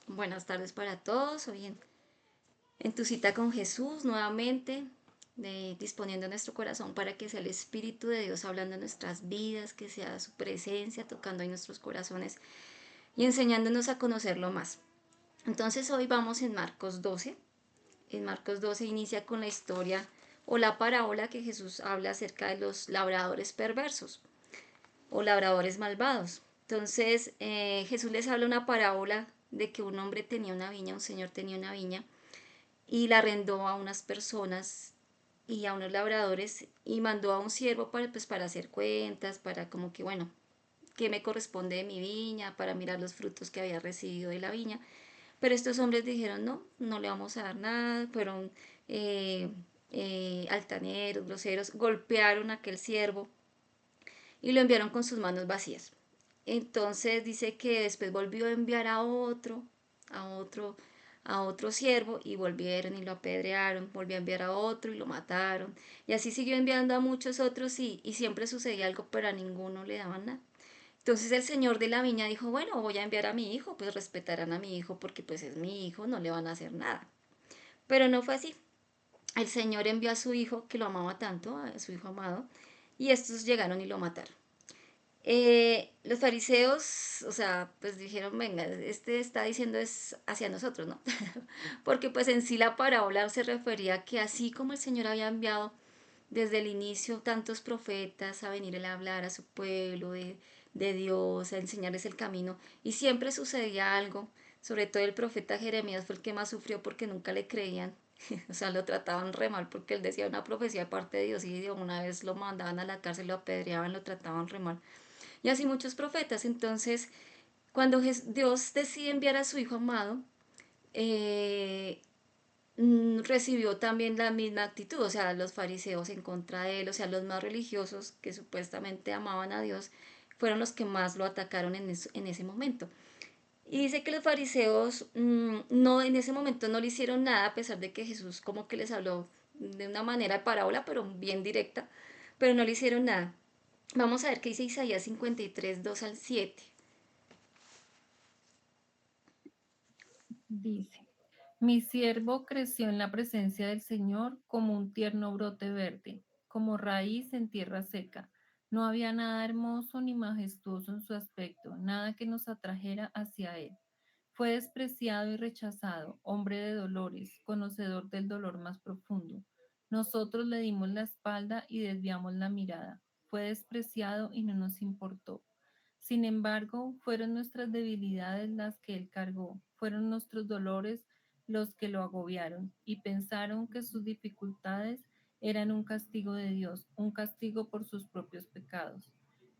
Buenas tardes para todos. Hoy en tu cita con Jesús nuevamente, disponiendo nuestro corazón para que sea el Espíritu de Dios hablando en nuestras vidas, que sea su presencia tocando en nuestros corazones y enseñándonos a conocerlo más. Entonces hoy vamos en Marcos 12. En Marcos 12 inicia con la historia o la parábola que Jesús habla acerca de los labradores perversos o labradores malvados. Entonces Jesús les habla una parábola de que un hombre tenía una viña, un señor tenía una viña y la arrendó a unas personas y a unos labradores y mandó a un siervo para hacer cuentas, para como que, bueno, qué me corresponde de mi viña, para mirar los frutos que había recibido de la viña. Pero estos hombres dijeron, no, no le vamos a dar nada, fueron altaneros, groseros, golpearon a aquel siervo y lo enviaron con sus manos vacías. Entonces dice que después volvió a enviar a otro, a otro siervo y volvieron y lo apedrearon, volvió a enviar a otro y lo mataron. Y así siguió enviando a muchos otros y siempre sucedía algo, pero a ninguno le daban nada. Entonces el señor de la viña dijo, bueno, voy a enviar a mi hijo, pues respetarán a mi hijo porque pues es mi hijo, no le van a hacer nada. Pero no fue así. El señor envió a su hijo, que lo amaba tanto, a su hijo amado, y estos llegaron y lo mataron. Los fariseos, o sea, pues dijeron, venga, este está diciendo es hacia nosotros, ¿no? Porque pues en sí la parábola se refería a que así como el Señor había enviado desde el inicio tantos profetas a venir a hablar a su pueblo de Dios, a enseñarles el camino, y siempre sucedía algo, sobre todo el profeta Jeremías fue el que más sufrió porque nunca le creían, o sea, lo trataban re mal porque él decía una profecía de parte de Dios y una vez lo mandaban a la cárcel, lo apedreaban, lo trataban re mal y así muchos profetas. Entonces, cuando Dios decide enviar a su Hijo amado, eh, recibió también la misma actitud, o sea, los fariseos en contra de él, o sea, los más religiosos que supuestamente amaban a Dios, fueron los que más lo atacaron en ese momento. Y dice que los fariseos no en ese momento no le hicieron nada, a pesar de que Jesús como que les habló de una manera de parábola, pero bien directa, pero no le hicieron nada. Vamos a ver qué dice Isaías 53, 2 al 7. Dice, mi siervo creció en la presencia del Señor como un tierno brote verde, como raíz en tierra seca. No había nada hermoso ni majestuoso en su aspecto, nada que nos atrajera hacia él. Fue despreciado y rechazado, hombre de dolores, conocedor del dolor más profundo. Nosotros le dimos la espalda y desviamos la mirada. Fue despreciado y no nos importó. Sin embargo, fueron nuestras debilidades las que él cargó, fueron nuestros dolores los que lo agobiaron, y pensaron que sus dificultades eran un castigo de Dios, un castigo por sus propios pecados.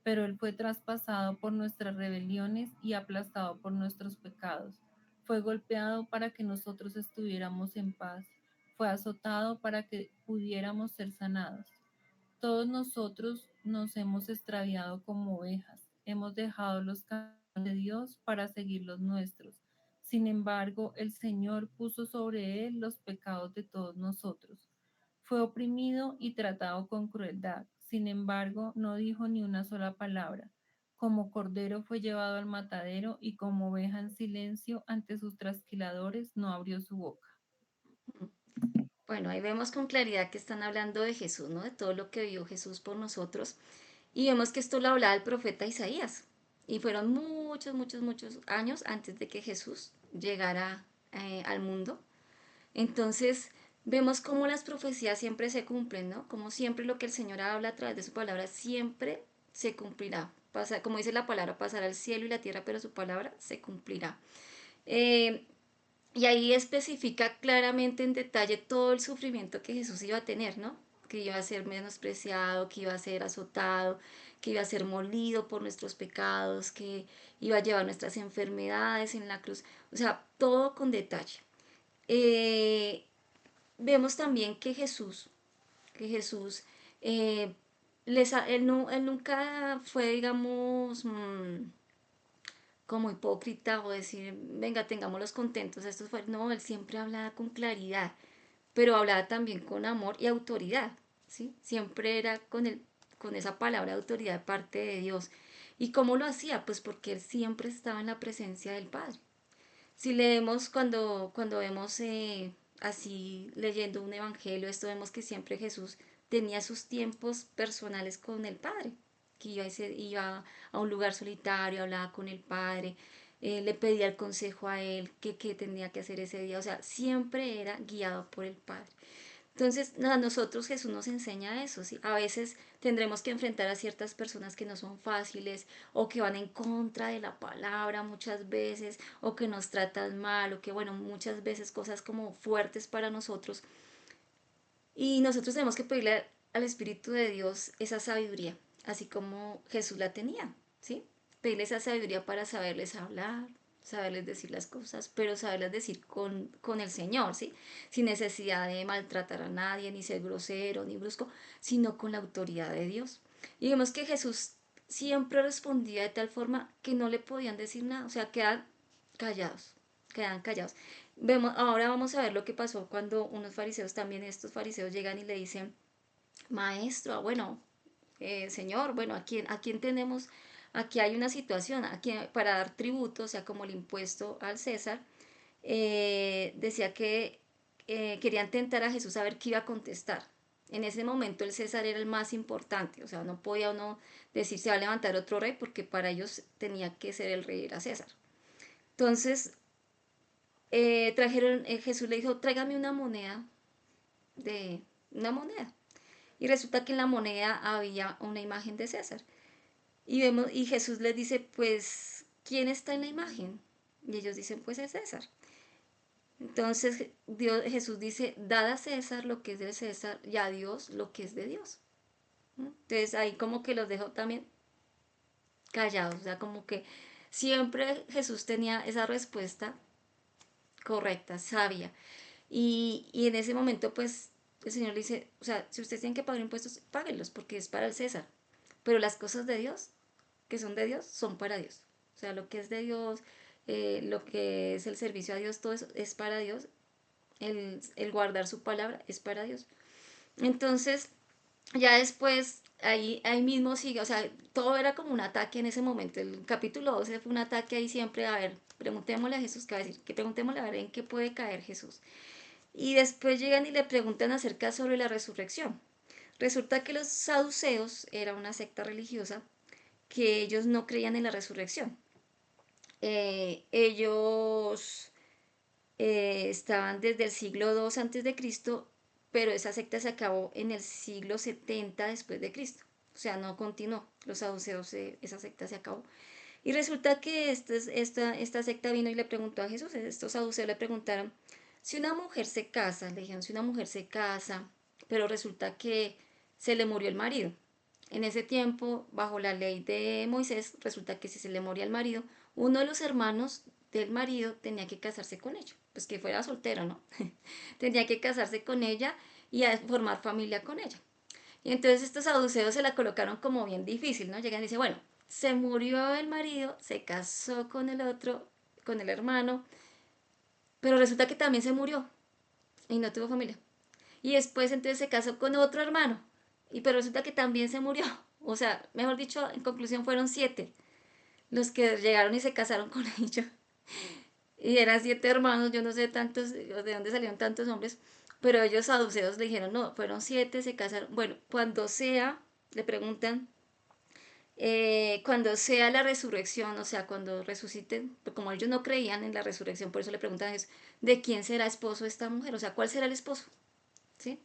Pero él fue traspasado por nuestras rebeliones y aplastado por nuestros pecados. Fue golpeado para que nosotros estuviéramos en paz. Fue azotado para que pudiéramos ser sanados. Todos nosotros nos hemos extraviado como ovejas, hemos dejado los caminos de Dios para seguir los nuestros. Sin embargo, el Señor puso sobre él los pecados de todos nosotros. Fue oprimido y tratado con crueldad. Sin embargo, no dijo ni una sola palabra. Como cordero fue llevado al matadero y como oveja en silencio ante sus trasquiladores no abrió su boca. Bueno, ahí vemos con claridad que están hablando de Jesús, ¿no? De todo lo que vio Jesús por nosotros. Y vemos que esto lo hablaba el profeta Isaías. Y fueron muchos, muchos, muchos años antes de que Jesús llegara al mundo. Entonces, vemos cómo las profecías siempre se cumplen, ¿no? Como siempre lo que el Señor habla a través de su palabra siempre se cumplirá. Pasa, como dice la palabra, pasará el cielo y la tierra, pero su palabra se cumplirá. Eh, y ahí especifica claramente en detalle todo el sufrimiento que Jesús iba a tener, ¿no? Que iba a ser menospreciado, que iba a ser azotado, que iba a ser molido por nuestros pecados, que iba a llevar nuestras enfermedades en la cruz. O sea, todo con detalle. Eh, Vemos también que Jesús, eh, él, no, él nunca fue, digamos, como hipócrita o decir, venga, tengámoslos contentos. Esto fue, no, él siempre hablaba con claridad, pero hablaba también con amor y autoridad, ¿sí? Siempre era con esa palabra de autoridad de parte de Dios. ¿Y cómo lo hacía? Pues porque él siempre estaba en la presencia del Padre. Si leemos cuando vemos así leyendo un evangelio, esto vemos que siempre Jesús tenía sus tiempos personales con el Padre, que iba a un lugar solitario, hablaba con el Padre, le pedía el consejo a él, qué tenía que hacer ese día, o sea, siempre era guiado por el Padre. Entonces, a nosotros Jesús nos enseña eso, ¿sí? A veces tendremos que enfrentar a ciertas personas que no son fáciles o que van en contra de la palabra muchas veces o que nos tratan mal o que, bueno, muchas veces cosas como fuertes para nosotros. Y nosotros tenemos que pedirle al Espíritu de Dios esa sabiduría, así como Jesús la tenía, ¿sí? Pedirle esa sabiduría para saberles hablar, saberles decir las cosas, pero saberles decir con el Señor, ¿sí? Sin necesidad de maltratar a nadie, ni ser grosero, ni brusco, sino con la autoridad de Dios. Y vemos que Jesús siempre respondía de tal forma que no le podían decir nada, o sea, callados, quedan callados. Ahora vamos a ver lo que pasó cuando unos fariseos, también estos fariseos llegan y le dicen, maestro, bueno, señor, bueno, ¿a quién tenemos? Aquí hay una situación, aquí para dar tributo, o sea, como el impuesto al César, decía que querían tentar a Jesús a ver qué iba a contestar. En ese momento el César era el más importante, o sea, no podía uno decir se va a levantar otro rey porque para ellos tenía que ser el rey, era César. Entonces, Jesús le dijo, tráigame de una moneda. Y resulta que en la moneda había una imagen de César. Y Jesús les dice, pues, ¿quién está en la imagen? Y ellos dicen, pues es César. Entonces Jesús dice, dad a César lo que es de César y a Dios lo que es de Dios. ¿No? Entonces ahí como que los dejo también callados, o sea, como que siempre Jesús tenía esa respuesta correcta, sabia. Y en ese momento, pues, el Señor le dice, o sea, si ustedes tienen que pagar impuestos, páguenlos, porque es para el César. Pero las cosas de Dios, que son de Dios, son para Dios. O sea, lo que es de Dios, lo que es el servicio a Dios, todo eso es para Dios. El guardar su palabra es para Dios. Entonces, ya después, ahí mismo sigue, o sea, todo era como un ataque en ese momento. El capítulo 12 fue un ataque ahí siempre, a ver, preguntémosle a Jesús qué va a decir, que preguntémosle a ver en qué puede caer Jesús. Y después llegan y le preguntan acerca sobre la resurrección. Resulta que los saduceos era una secta religiosa que ellos no creían en la resurrección. Ellos estaban desde el siglo II antes de Cristo, pero esa secta se acabó en el siglo 70 después de Cristo. O sea, no continuó. Los saduceos, esa secta se acabó. Y resulta que esta secta vino y le preguntó a Jesús, estos saduceos le preguntaron, si una mujer se casa, le dijeron, si una mujer se casa, pero resulta que se le murió el marido. En ese tiempo, bajo la ley de Moisés, resulta que si se le moría el marido, uno de los hermanos del marido tenía que casarse con ella, pues que fuera soltero, ¿no? Tenía que casarse con ella y formar familia con ella. Y entonces estos saduceos se la colocaron como bien difícil, ¿no? Llegan y dicen, bueno, se murió el marido, se casó con el otro, con el hermano, pero resulta que también se murió y no tuvo familia. Y después entonces se casó con otro hermano, pero resulta que también se murió. O sea, mejor dicho, en conclusión fueron 7 los que llegaron y se casaron con ellos. Y eran 7 hermanos, yo no sé tantos, de dónde salieron tantos hombres, pero ellos saduceos le dijeron, no, fueron 7, se casaron. Bueno, cuando sea, le preguntan, cuando sea la resurrección, o sea, cuando resuciten, pues como ellos no creían en la resurrección, por eso le preguntan a Jesús, ¿de quién será esposo esta mujer? O sea, ¿cuál será el esposo? ¿Sí?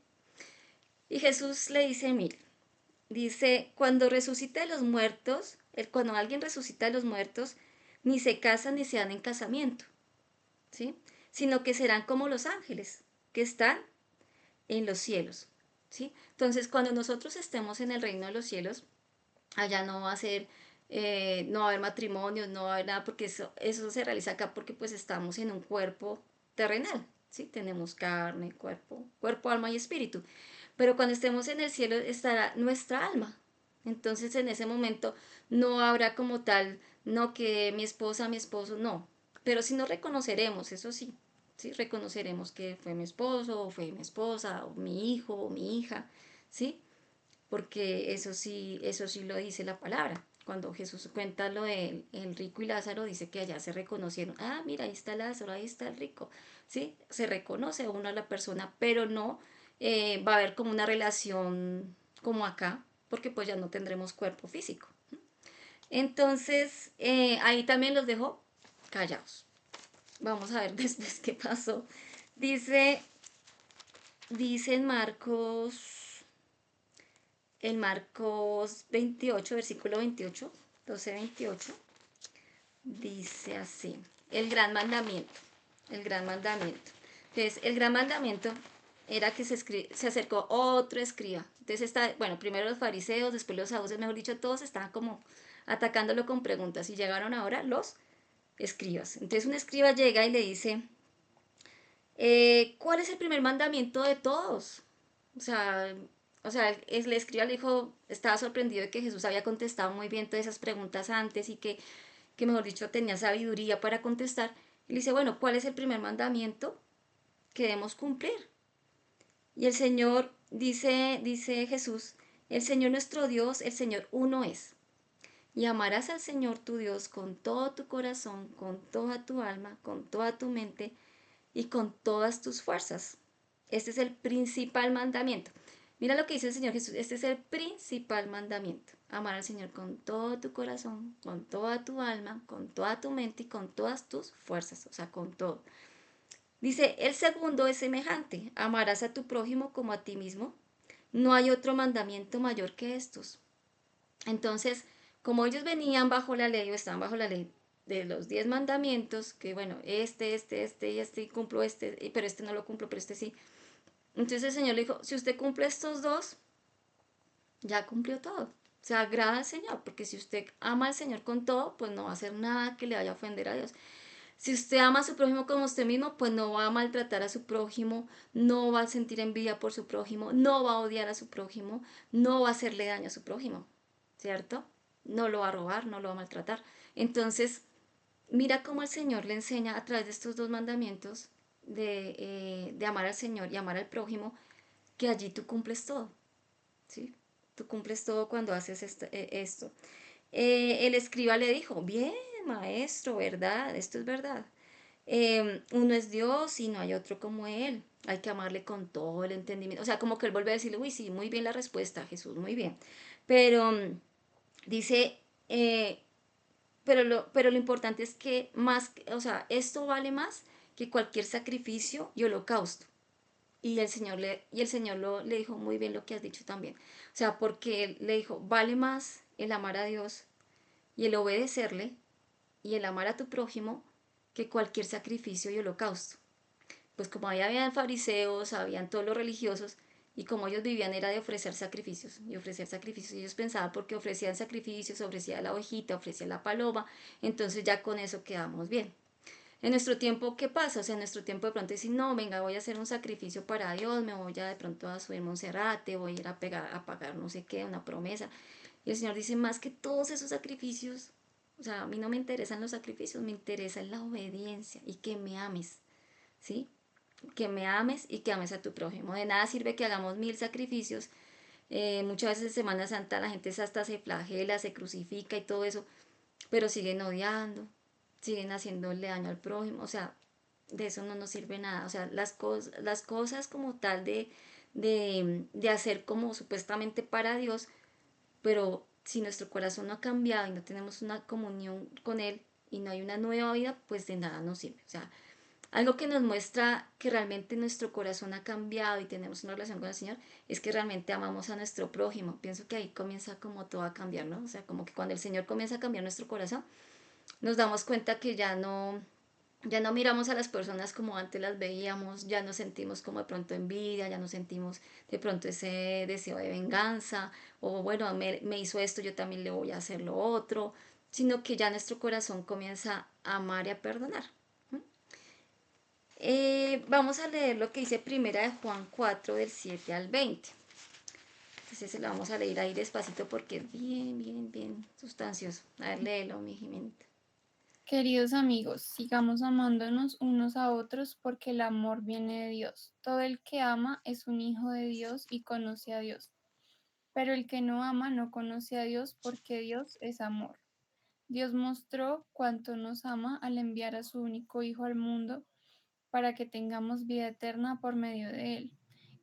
Y Jesús le dice, mire, dice, cuando resucita de los muertos, cuando alguien resucita de los muertos, ni se casan ni se dan en casamiento, ¿sí? Sino que serán como los ángeles que están en los cielos, ¿sí? Entonces, cuando nosotros estemos en el reino de los cielos, allá no va a ser, no va a haber matrimonios, no va a haber nada, porque eso se realiza acá porque pues estamos en un cuerpo terrenal, ¿sí? Tenemos carne, cuerpo, alma y espíritu. Pero cuando estemos en el cielo estará nuestra alma. Entonces en ese momento no habrá como tal, no que mi esposa, mi esposo, no. Pero sí nos reconoceremos, eso sí. Sí, reconoceremos que fue mi esposo, o fue mi esposa, o mi hijo, o mi hija, ¿sí? Porque eso sí lo dice la palabra. Cuando Jesús cuenta lo del el rico y Lázaro, dice que allá se reconocieron. Ah, mira, ahí está Lázaro, ahí está el rico. ¿Sí? Se reconoce uno a la persona, pero no va a haber como una relación como acá, porque pues ya no tendremos cuerpo físico. Entonces, ahí también los dejo callados. Vamos a ver después qué pasó. Dice, dice en Marcos 28, versículo 28, 12, 28, dice así, el gran mandamiento, el gran mandamiento. Entonces, el gran mandamiento era que se acercó otro escriba. Entonces, está, bueno, primero los fariseos, después los saduceos, mejor dicho, todos estaban como atacándolo con preguntas y llegaron ahora los escribas. Entonces, un escriba llega y le dice, ¿cuál es el primer mandamiento de todos? O sea, el escriba le dijo, estaba sorprendido de que Jesús había contestado muy bien todas esas preguntas antes y que mejor dicho tenía sabiduría para contestar. Y le dice, bueno, ¿cuál es el primer mandamiento que debemos cumplir? Y el Señor dice Jesús, el Señor nuestro Dios, el Señor uno es. Y amarás al Señor tu Dios con todo tu corazón, con toda tu alma, con toda tu mente y con todas tus fuerzas. Este es el principal mandamiento. Mira lo que dice el Señor Jesús. Este es el principal mandamiento. Amar al Señor con todo tu corazón, con toda tu alma, con toda tu mente y con todas tus fuerzas. O sea, con todo. Dice, el segundo es semejante. Amarás a tu prójimo como a ti mismo. No hay otro mandamiento mayor que estos. Entonces, como ellos venían bajo la ley o estaban bajo la ley de los 10 mandamientos, que bueno, y cumplo este, pero este no lo cumplo, pero este sí. Entonces el Señor le dijo, si usted cumple estos dos, ya cumplió todo. Se agrada al Señor, porque si usted ama al Señor con todo, pues no va a hacer nada que le vaya a ofender a Dios. Si usted ama a su prójimo como usted mismo, pues no va a maltratar a su prójimo, no va a sentir envidia por su prójimo, no va a odiar a su prójimo, no va a hacerle daño a su prójimo, ¿cierto? No lo va a robar, no lo va a maltratar. Entonces, mira cómo el Señor le enseña a través de estos dos mandamientos de amar al Señor y amar al prójimo, que allí tú cumples todo, ¿sí? Tú cumples todo cuando haces esto. El escriba le dijo, bien, maestro, ¿verdad? Esto es verdad. Uno es Dios y no hay otro como Él. Hay que amarle con todo el entendimiento. O sea, como que él vuelve a decirle, uy, sí, muy bien la respuesta, Jesús, muy bien. Pero dice, eh, pero lo importante es que más, o sea, esto vale más que cualquier sacrificio y holocausto. Y el Señor le dijo muy bien lo que has dicho también. O sea, porque él le dijo, vale más el amar a Dios y el obedecerle y el amar a tu prójimo que cualquier sacrificio y holocausto. Pues como habían fariseos, habían todos los religiosos, y como ellos vivían era de ofrecer sacrificios, y ofrecer sacrificios, y ellos pensaban porque ofrecían sacrificios, ofrecía la ovejita, ofrecía la paloma, entonces ya con eso quedamos bien. En nuestro tiempo, ¿qué pasa? O sea, en nuestro tiempo de pronto decir, no, venga, voy a hacer un sacrificio para Dios, me voy a de pronto a subir Monserrate, voy a ir a pagar no sé qué, una promesa. Y el Señor dice, más que todos esos sacrificios, o sea, a mí no me interesan los sacrificios, me interesa la obediencia y que me ames, ¿sí? Que me ames y que ames a tu prójimo. De nada sirve que hagamos 1000 sacrificios. Muchas veces en Semana Santa la gente hasta se flagela, se crucifica y todo eso, pero siguen odiando, siguen haciéndole daño al prójimo. O sea, de eso no nos sirve nada. O sea, las cosas como tal de hacer como supuestamente para Dios, pero si nuestro corazón no ha cambiado y no tenemos una comunión con Él y no hay una nueva vida, pues de nada nos sirve. O sea, algo que nos muestra que realmente nuestro corazón ha cambiado y tenemos una relación con el Señor es que realmente amamos a nuestro prójimo. Pienso que ahí comienza como todo a cambiar, ¿no? O sea, como que cuando el Señor comienza a cambiar nuestro corazón, nos damos cuenta que ya no miramos a las personas como antes las veíamos, ya no sentimos como de pronto envidia, ya no sentimos de pronto ese deseo de venganza, o bueno, me hizo esto, yo también le voy a hacer lo otro, sino que ya nuestro corazón comienza a amar y a perdonar. Vamos a leer lo que dice Primera de Juan 4 del 7 al 20. Entonces se lo vamos a leer ahí despacito porque es bien, bien, bien sustancioso. A ver, léelo, mi Jimena. Queridos amigos, sigamos amándonos unos a otros porque el amor viene de Dios. Todo el que ama es un hijo de Dios y conoce a Dios. Pero el que no ama no conoce a Dios porque Dios es amor. Dios mostró cuánto nos ama al enviar a su único Hijo al mundo para que tengamos vida eterna por medio de él.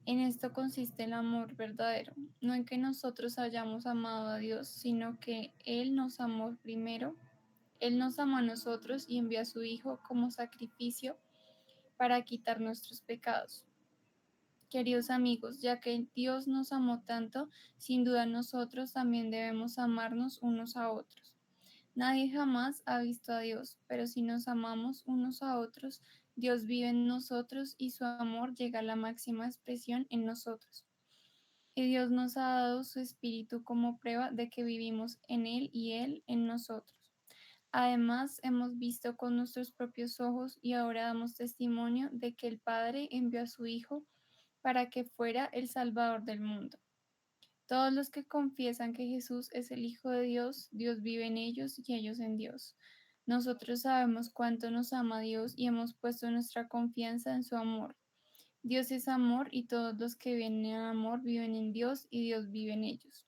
En esto consiste el amor verdadero, no en que nosotros hayamos amado a Dios, sino que Él nos amó primero. Él nos amó a nosotros y envió a su Hijo como sacrificio para quitar nuestros pecados. Queridos amigos, ya que Dios nos amó tanto, sin duda nosotros también debemos amarnos unos a otros. Nadie jamás ha visto a Dios, pero si nos amamos unos a otros, Dios vive en nosotros y su amor llega a la máxima expresión en nosotros. Y Dios nos ha dado su Espíritu como prueba de que vivimos en Él y Él en nosotros. Además, hemos visto con nuestros propios ojos y ahora damos testimonio de que el Padre envió a su Hijo para que fuera el Salvador del mundo. Todos los que confiesan que Jesús es el Hijo de Dios, Dios vive en ellos y ellos en Dios. Nosotros sabemos cuánto nos ama Dios y hemos puesto nuestra confianza en su amor. Dios es amor y todos los que viven en amor viven en Dios y Dios vive en ellos.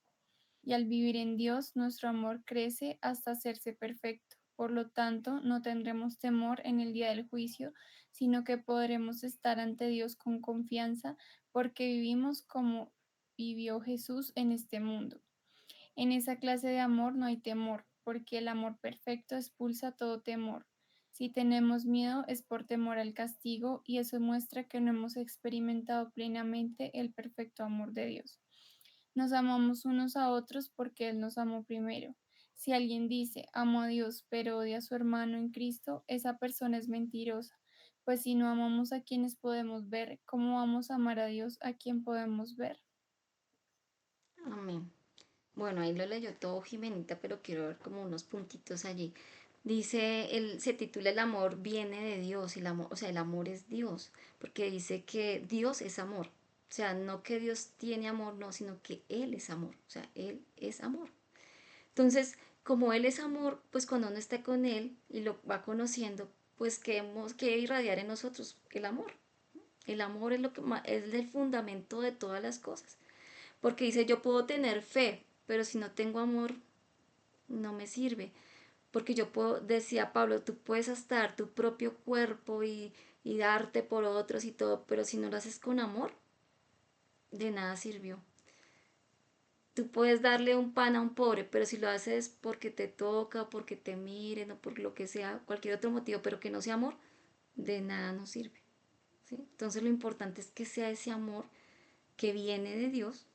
Y al vivir en Dios, nuestro amor crece hasta hacerse perfecto. Por lo tanto, no tendremos temor en el día del juicio, sino que podremos estar ante Dios con confianza, porque vivimos como vivió Jesús en este mundo. En esa clase de amor no hay temor, porque el amor perfecto expulsa todo temor. Si tenemos miedo es por temor al castigo, y eso muestra que no hemos experimentado plenamente el perfecto amor de Dios. Nos amamos unos a otros porque Él nos amó primero. Si alguien dice, amo a Dios, pero odia a su hermano en Cristo, esa persona es mentirosa, pues si no amamos a quienes podemos ver, ¿cómo vamos a amar a Dios a quien podemos ver? Amén. Bueno, ahí lo leyó todo Jimenita, pero quiero ver como unos puntitos allí. Dice, se titula El amor viene de Dios, y el amor, o sea, el amor es Dios, porque dice que Dios es amor. O sea, no que Dios tiene amor, no, sino que Él es amor. O sea, Él es amor. Entonces, como Él es amor, pues cuando uno está con Él y lo va conociendo, pues queremos que irradiar en nosotros el amor. El amor es lo que es el fundamento de todas las cosas. Porque dice, yo puedo tener fe, pero si no tengo amor, no me sirve. Porque yo puedo, decía Pablo, tú puedes hasta dar tu propio cuerpo y darte por otros y todo, pero si no lo haces con amor, de nada sirvió. Tú puedes darle un pan a un pobre, pero si lo haces porque te toca, porque te miren o por lo que sea, cualquier otro motivo, pero que no sea amor, de nada nos sirve. ¿Sí? Entonces lo importante es que sea ese amor que viene de Dios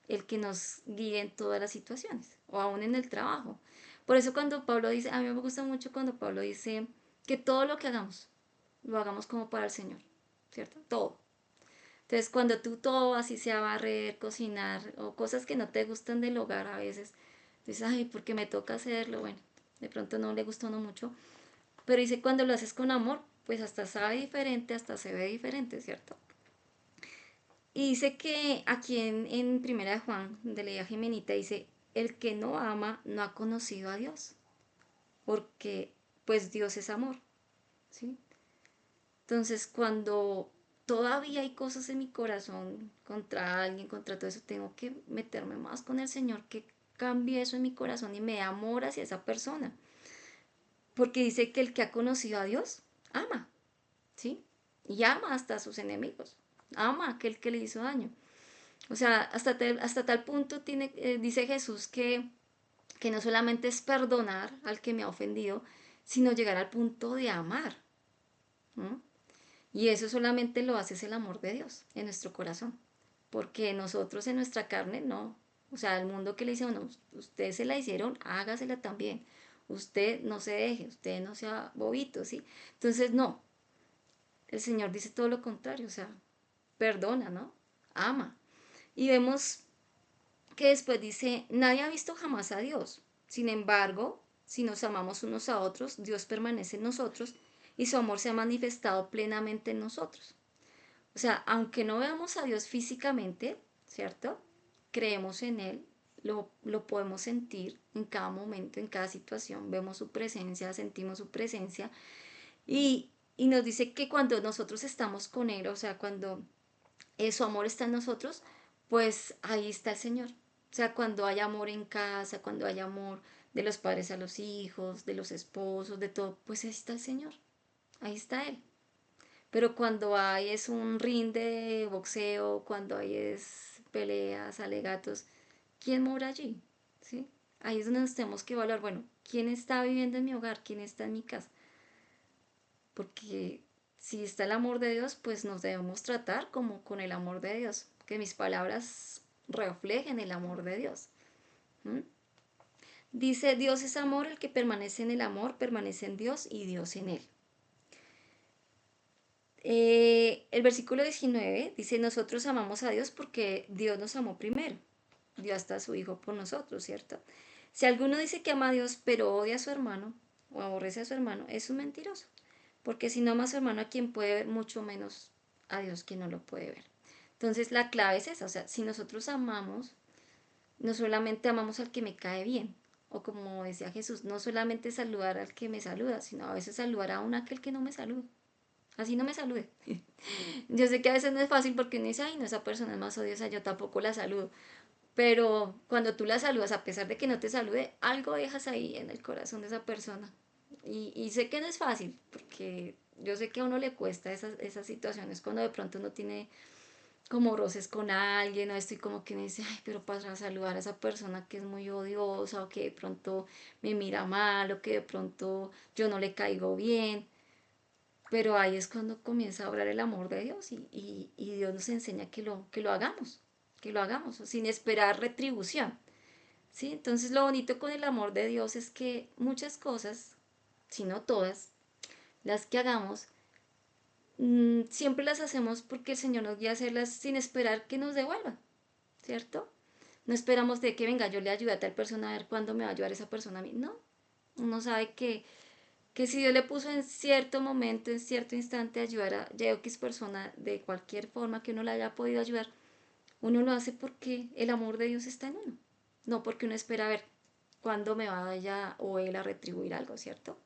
el que nos guíe en todas las situaciones o aún en el trabajo. Por eso cuando Pablo dice, a mí me gusta mucho cuando Pablo dice que todo lo que hagamos, lo hagamos como para el Señor, ¿cierto? Todo. Entonces cuando tú todo, así sea barrer, cocinar o cosas que no te gustan del hogar a veces, dices, ay, porque me toca hacerlo, bueno, de pronto no le gustó no mucho, pero dice cuando lo haces con amor, pues hasta sabe diferente, hasta se ve diferente, ¿cierto? Y dice que aquí en Primera de Juan, de leía Jimenita, dice, el que no ama no ha conocido a Dios, porque pues Dios es amor, ¿sí? Entonces cuando todavía hay cosas en mi corazón contra alguien, contra todo eso, tengo que meterme más con el Señor, que cambie eso en mi corazón y me dé amor hacia esa persona, porque dice que el que ha conocido a Dios, ama, ¿sí? Y ama hasta a sus enemigos, ama a aquel que le hizo daño. O sea, hasta tal punto dice Jesús que no solamente es perdonar al que me ha ofendido, sino llegar al punto de amar. ¿No? Y eso solamente lo hace es el amor de Dios en nuestro corazón. Porque nosotros en nuestra carne no. O sea, el mundo que le dice, bueno, ustedes se la hicieron, hágasela también. Usted no se deje, usted no sea bobito, ¿sí? Entonces, no. El Señor dice todo lo contrario, o sea, perdona, ¿no? Ama. Y vemos que después dice, nadie ha visto jamás a Dios. Sin embargo, si nos amamos unos a otros, Dios permanece en nosotros y su amor se ha manifestado plenamente en nosotros. O sea, aunque no veamos a Dios físicamente, ¿cierto? Creemos en Él, lo podemos sentir en cada momento, en cada situación, vemos su presencia, sentimos su presencia y nos dice que cuando nosotros estamos con Él, o sea, cuando su amor está en nosotros, pues ahí está el Señor. O sea, cuando hay amor en casa, cuando hay amor de los padres a los hijos, de los esposos, de todo, pues ahí está el Señor, ahí está Él. Pero cuando hay es un ring de boxeo, cuando hay es peleas, alegatos, ¿quién mora allí? ¿Sí? Ahí es donde nos tenemos que evaluar, bueno, ¿quién está viviendo en mi hogar? ¿Quién está en mi casa? Porque si está el amor de Dios, pues nos debemos tratar como con el amor de Dios, que mis palabras reflejen el amor de Dios. ¿Mm? Dice, Dios es amor, el que permanece en el amor, permanece en Dios y Dios en él. El versículo 19 dice, nosotros amamos a Dios porque Dios nos amó primero. Dio hasta a su Hijo por nosotros, ¿cierto? Si alguno dice que ama a Dios pero odia a su hermano o aborrece a su hermano, es un mentiroso. Porque si no ama a su hermano, a quien puede ver, mucho menos a Dios quien no lo puede ver. Entonces la clave es esa, o sea, si nosotros amamos, no solamente amamos al que me cae bien, o como decía Jesús, no solamente saludar al que me saluda, sino a veces saludar a aquel que no me saluda. Así no me salude. Yo sé que a veces no es fácil porque uno dice, ay, no, esa persona es más odiosa, yo tampoco la saludo. Pero cuando tú la saludas, a pesar de que no te salude, algo dejas ahí en el corazón de esa persona. Y sé que no es fácil, porque yo sé que a uno le cuesta esas situaciones cuando de pronto uno tiene como roces con alguien o esto y como que me dice, ay, pero para saludar a esa persona que es muy odiosa o que de pronto me mira mal o que de pronto yo no le caigo bien. Pero ahí es cuando comienza a obrar el amor de Dios y Dios nos enseña que lo hagamos, sin esperar retribución. ¿Sí? Entonces lo bonito con el amor de Dios es que muchas cosas, si no todas, las que hagamos, siempre las hacemos porque el Señor nos guía a hacerlas sin esperar que nos devuelva, ¿cierto? No esperamos de que venga, yo le ayude a tal persona a ver cuándo me va a ayudar esa persona a mí. No, uno sabe que si Dios le puso en cierto momento, en cierto instante, ayudar a X persona de cualquier forma que uno le haya podido ayudar, uno lo hace porque el amor de Dios está en uno, no porque uno espera a ver cuándo me va ella o él a retribuir algo, ¿cierto?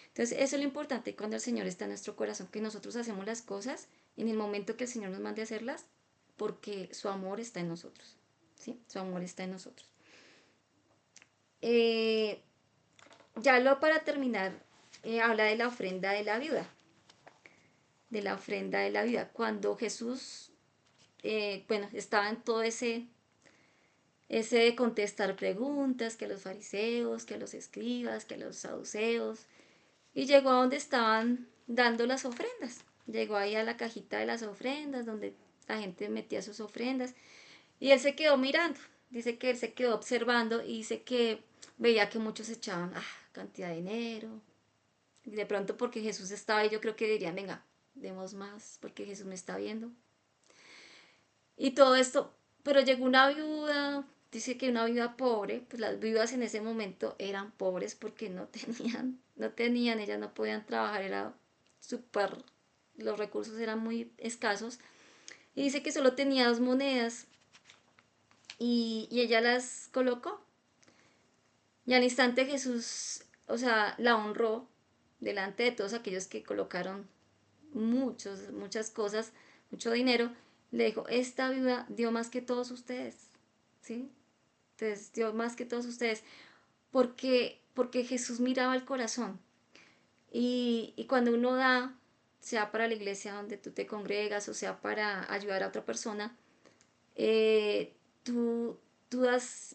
Entonces, eso es lo importante cuando el Señor está en nuestro corazón, que nosotros hacemos las cosas en el momento que el Señor nos mande a hacerlas, porque su amor está en nosotros, ¿sí? Su amor está en nosotros. Eh, ya lo para terminar, habla de la ofrenda de la viuda, de la ofrenda de la viuda. Cuando Jesús, bueno, estaba en todo ese de contestar preguntas, que a los fariseos, que a los escribas, que a los saduceos, y llegó a donde estaban dando las ofrendas. Llegó ahí a la cajita de las ofrendas, donde la gente metía sus ofrendas, y él se quedó mirando. Dice que él se quedó observando y dice que veía que muchos echaban cantidad de dinero. Y de pronto porque Jesús estaba ahí, yo creo que dirían, venga, demos más, porque Jesús me está viendo. Y todo esto, pero llegó una viuda, dice que una viuda pobre, pues las viudas en ese momento eran pobres porque no tenían, ellas no podían trabajar, era súper, los recursos eran muy escasos. Y dice que solo tenía 2 monedas y ella las colocó. Y al instante Jesús, o sea, la honró delante de todos aquellos que colocaron muchas cosas, mucho dinero. Le dijo, esta viuda dio más que todos ustedes, ¿sí? Entonces dio más que todos ustedes, porque Jesús miraba el corazón. Y cuando uno da, sea para la iglesia donde tú te congregas o sea para ayudar a otra persona, eh, tú,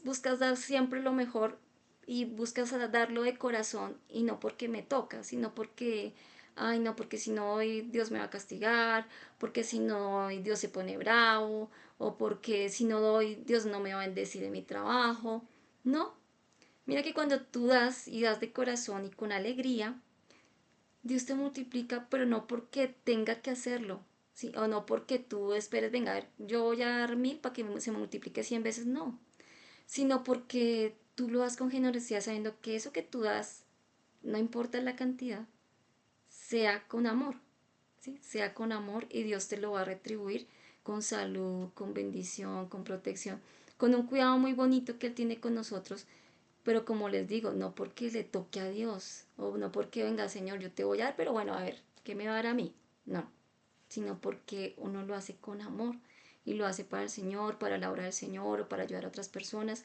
buscas dar siempre lo mejor y buscas darlo de corazón y no porque me toca, sino porque, ay no, porque si no hoy Dios me va a castigar, porque si no hoy Dios se pone bravo, o porque si no doy Dios no me va a bendecir en mi trabajo. No, mira que cuando tú das y das de corazón y con alegría, Dios te multiplica, pero no porque tenga que hacerlo, ¿sí? O no porque tú esperes, venga, a ver, yo voy a dar 1000 para que se me multiplique 100 veces, no. Sino porque tú lo das con generosidad sabiendo que eso que tú das, no importa la cantidad, sea con amor, ¿sí? Sea con amor y Dios te lo va a retribuir con salud, con bendición, con protección, con un cuidado muy bonito que Él tiene con nosotros, pero como les digo, no porque le toque a Dios, o no porque venga, Señor, yo te voy a dar, pero bueno, a ver, ¿qué me va a dar a mí? No, sino porque uno lo hace con amor. y lo hace para el Señor, para la obra del Señor o para ayudar a otras personas.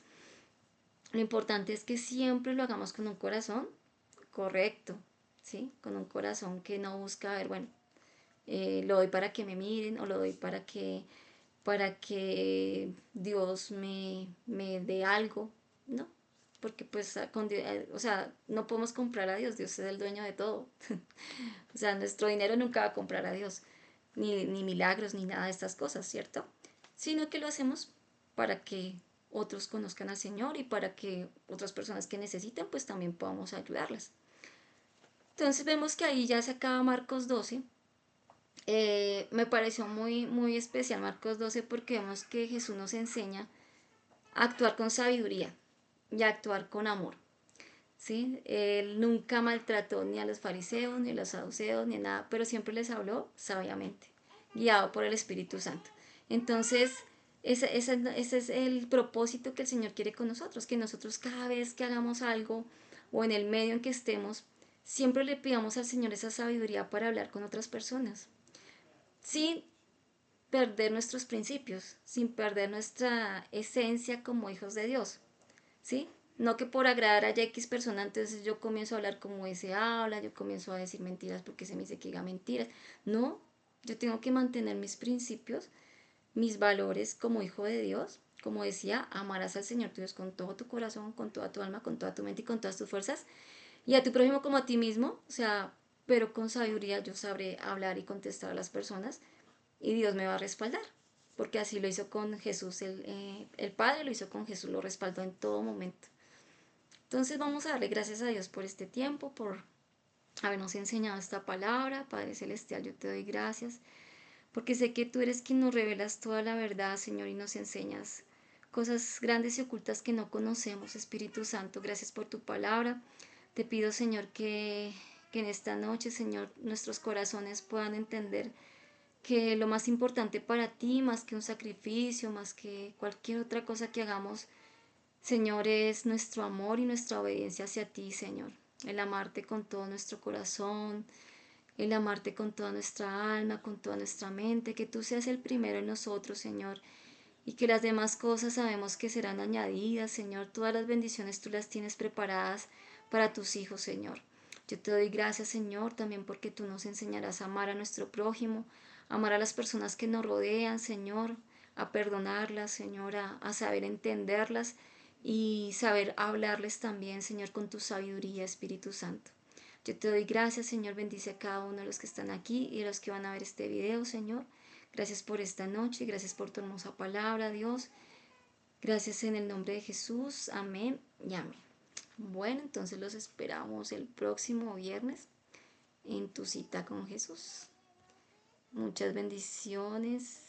Lo importante es que siempre lo hagamos con un corazón correcto, ¿sí? Con un corazón que no busca, a ver, bueno, lo doy para que me miren o lo doy para que Dios me dé algo, ¿no? Porque pues, o sea, no podemos comprar a Dios, Dios es el dueño de todo. O sea, nuestro dinero nunca va a comprar a Dios, ni milagros, ni nada de estas cosas, ¿cierto? Sino que lo hacemos para que otros conozcan al Señor y para que otras personas que necesiten, pues también podamos ayudarlas. Entonces vemos que ahí ya se acaba Marcos 12. Me pareció muy, muy especial Marcos 12 porque vemos que Jesús nos enseña a actuar con sabiduría y a actuar con amor. ¿Sí? Él nunca maltrató ni a los fariseos, ni a los saduceos, ni a nada, pero siempre les habló sabiamente, guiado por el Espíritu Santo. Entonces, ese es el propósito que el Señor quiere con nosotros, que nosotros cada vez que hagamos algo o en el medio en que estemos, siempre le pidamos al Señor esa sabiduría para hablar con otras personas, sin perder nuestros principios, sin perder nuestra esencia como hijos de Dios. ¿Sí? No que por agradar a X persona, entonces yo comienzo a hablar como ese habla, yo comienzo a decir mentiras porque se me dice que diga mentiras. No, yo tengo que mantener mis principios, mis valores como hijo de Dios. Como decía, amarás al Señor tu Dios con todo tu corazón, con toda tu alma, con toda tu mente y con todas tus fuerzas. Y a tu prójimo como a ti mismo, o sea, pero con sabiduría yo sabré hablar y contestar a las personas y Dios me va a respaldar. Porque así lo hizo con Jesús, el Padre lo hizo con Jesús, lo respaldó en todo momento. Entonces vamos a darle gracias a Dios por este tiempo, por habernos enseñado esta palabra. Padre Celestial, yo te doy gracias, porque sé que tú eres quien nos revelas toda la verdad, Señor, y nos enseñas cosas grandes y ocultas que no conocemos. Espíritu Santo, gracias por tu palabra. Te pido, Señor, que en esta noche, Señor, nuestros corazones puedan entender que lo más importante para ti, más que un sacrificio, más que cualquier otra cosa que hagamos, Señor, es nuestro amor y nuestra obediencia hacia ti, Señor. El amarte con todo nuestro corazón, el amarte con toda nuestra alma, con toda nuestra mente, que tú seas el primero en nosotros, Señor, y que las demás cosas sabemos que serán añadidas, Señor. Todas las bendiciones tú las tienes preparadas para tus hijos, Señor. Yo te doy gracias, Señor, también porque tú nos enseñarás a amar a nuestro prójimo, a amar a las personas que nos rodean, Señor, a perdonarlas, Señor, a saber entenderlas y saber hablarles también, Señor, con tu sabiduría, Espíritu Santo. Yo te doy gracias, Señor, bendice a cada uno de los que están aquí y a los que van a ver este video, Señor. Gracias por esta noche, gracias por tu hermosa palabra, Dios. Gracias en el nombre de Jesús, amén y amén. Bueno, entonces los esperamos el próximo viernes en tu cita con Jesús. Muchas bendiciones.